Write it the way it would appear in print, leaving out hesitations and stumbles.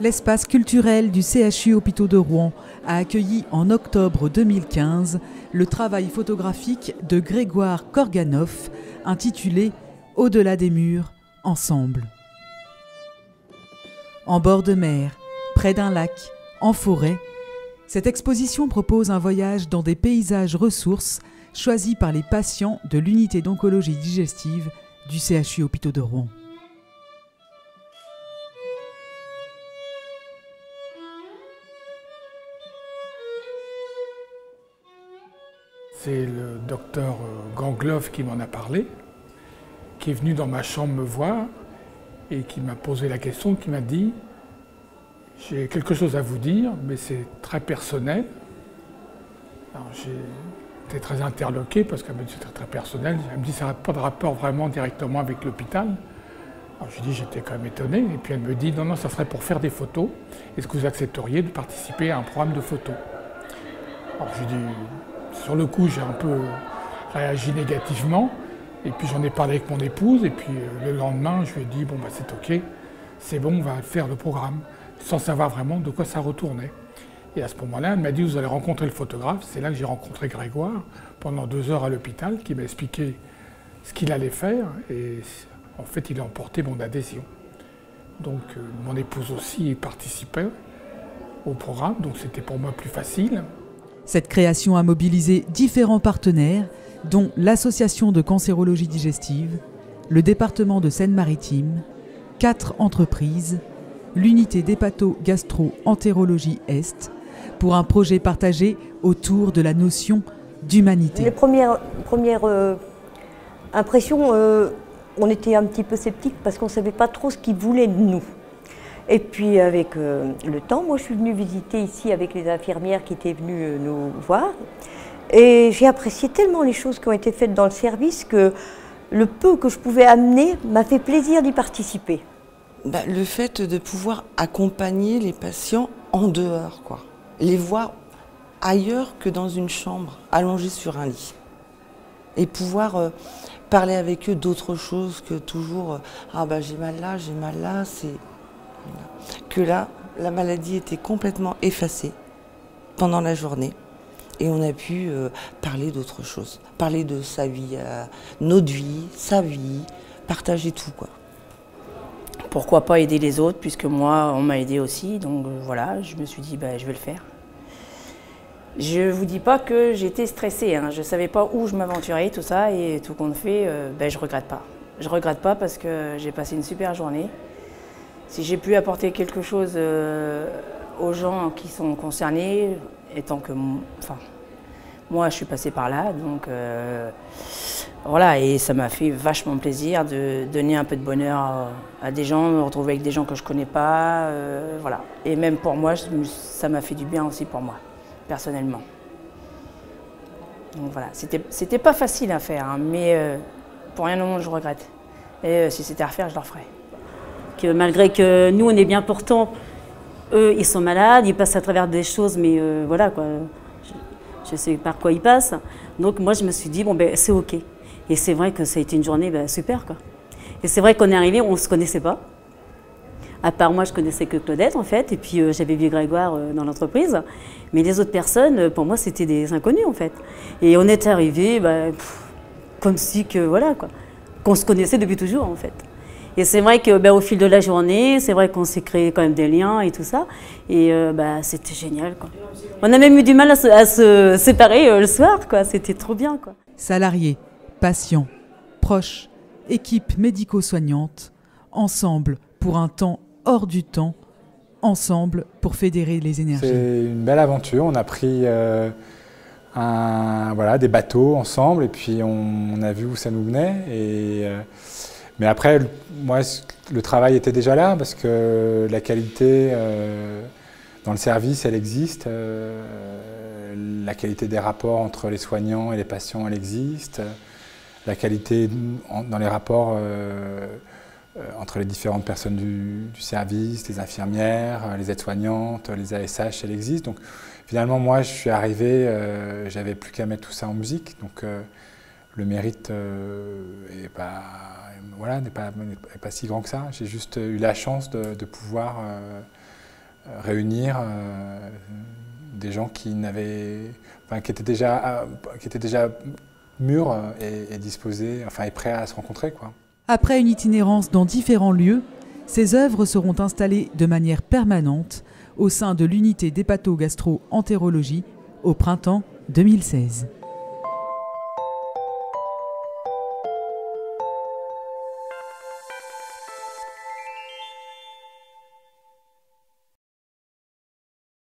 L'espace culturel du CHU Hôpitaux de Rouen a accueilli en octobre 2015 le travail photographique de Grégoire Korganov intitulé « Au-delà des murs, ensemble ». En bord de mer, près d'un lac, en forêt, cette exposition propose un voyage dans des paysages ressources choisis par les patients de l'unité d'oncologie digestive du CHU Hôpitaux de Rouen. C'est le docteur Gangloff qui m'en a parlé, qui est venu dans ma chambre me voir et qui m'a posé la question, qui m'a dit « J'ai quelque chose à vous dire, mais c'est très personnel ». Alors j'ai été très interloqué parce qu'elle m'a dit « c'est très personnel ». Elle me dit « ça n'a pas de rapport vraiment directement avec l'hôpital ». Alors je lui ai dit j'étais quand même étonné et puis elle me dit « non, non, ça serait pour faire des photos. Est-ce que vous accepteriez de participer à un programme de photos ?» Alors je lui ai dit sur le coup, j'ai un peu réagi négativement, et puis j'en ai parlé avec mon épouse, et puis le lendemain, je lui ai dit, bon, bah, c'est ok, c'est bon, on va faire le programme, sans savoir vraiment de quoi ça retournait. Et à ce moment-là, elle m'a dit, vous allez rencontrer le photographe. C'est là que j'ai rencontré Grégoire, pendant 2 heures à l'hôpital, qui m'a expliqué ce qu'il allait faire, et en fait, il a emporté mon adhésion. Donc, mon épouse aussi participait au programme, donc c'était pour moi plus facile. Cette création a mobilisé différents partenaires, dont l'Association de cancérologie digestive, le département de Seine-Maritime, 4 entreprises, l'unité d'hépato-gastro-entérologie Est, pour un projet partagé autour de la notion d'humanité. Les premières impressions, on était un petit peu sceptiques parce qu'on ne savait pas trop ce qu'ils voulaient de nous. Et puis avec le temps, moi je suis venue visiter ici avec les infirmières qui étaient venues nous voir. Et j'ai apprécié tellement les choses qui ont été faites dans le service que le peu que je pouvais amener m'a fait plaisir d'y participer. Le fait de pouvoir accompagner les patients en dehors, quoi. Les voir ailleurs que dans une chambre, allongés sur un lit. Et pouvoir parler avec eux d'autre chose que toujours « ah bah j'ai mal là, c'est… » Que là, la maladie était complètement effacée pendant la journée et on a pu parler d'autre chose, parler de sa vie, notre vie, sa vie, partager tout, quoi. Pourquoi pas aider les autres, puisque moi, on m'a aidé aussi, donc voilà, je me suis dit, je vais le faire. Je ne vous dis pas que j'étais stressée, hein. Je ne savais pas où je m'aventurais, tout ça, et tout compte fait, je ne regrette pas. Je ne regrette pas parce que j'ai passé une super journée. Si j'ai pu apporter quelque chose aux gens qui sont concernés, étant que moi je suis passée par là, donc voilà, et ça m'a fait vachement plaisir de donner un peu de bonheur à des gens, me retrouver avec des gens que je ne connais pas, voilà. Et même pour moi, ça m'a fait du bien aussi pour moi, personnellement. Donc voilà, c'était pas facile à faire, hein, mais pour rien au monde je regrette. Et si c'était à refaire, je le referais. Que malgré que nous on est bien portants, eux ils sont malades, ils passent à travers des choses, mais voilà quoi, je sais par quoi ils passent. Donc moi je me suis dit bon c'est ok. Et c'est vrai que ça a été une journée super quoi. Et c'est vrai qu'on est arrivé, on ne se connaissait pas. À part moi je connaissais que Claudette en fait, et puis j'avais vu Grégoire dans l'entreprise. Mais les autres personnes, pour moi c'était des inconnus en fait. Et on est arrivé comme si que voilà quoi, qu'on se connaissait depuis toujours en fait. Et c'est vrai qu'au fil de la journée, c'est vrai qu'on s'est créé quand même des liens et tout ça. Et c'était génial, quoi. On a même eu du mal à se séparer le soir, quoi. C'était trop bien, quoi. Salariés, patients, proches, équipes médico-soignantes, ensemble pour un temps hors du temps, ensemble pour fédérer les énergies. C'est une belle aventure. On a pris des bateaux ensemble et puis on a vu où ça nous menait. Mais après, moi, le travail était déjà là parce que la qualité dans le service, elle existe. La qualité des rapports entre les soignants et les patients, elle existe. La qualité dans les rapports entre les différentes personnes du service, les infirmières, les aides-soignantes, les ASH, elle existe. Donc finalement, moi, je suis arrivé, j'avais plus qu'à mettre tout ça en musique. Donc le mérite n'est pas si grand que ça. J'ai juste eu la chance de pouvoir réunir des gens qui étaient déjà mûrs et disposés, et prêts à se rencontrer, quoi. Après une itinérance dans différents lieux, ces œuvres seront installées de manière permanente au sein de l'unité d'hépatogastro-entérologie au printemps 2016.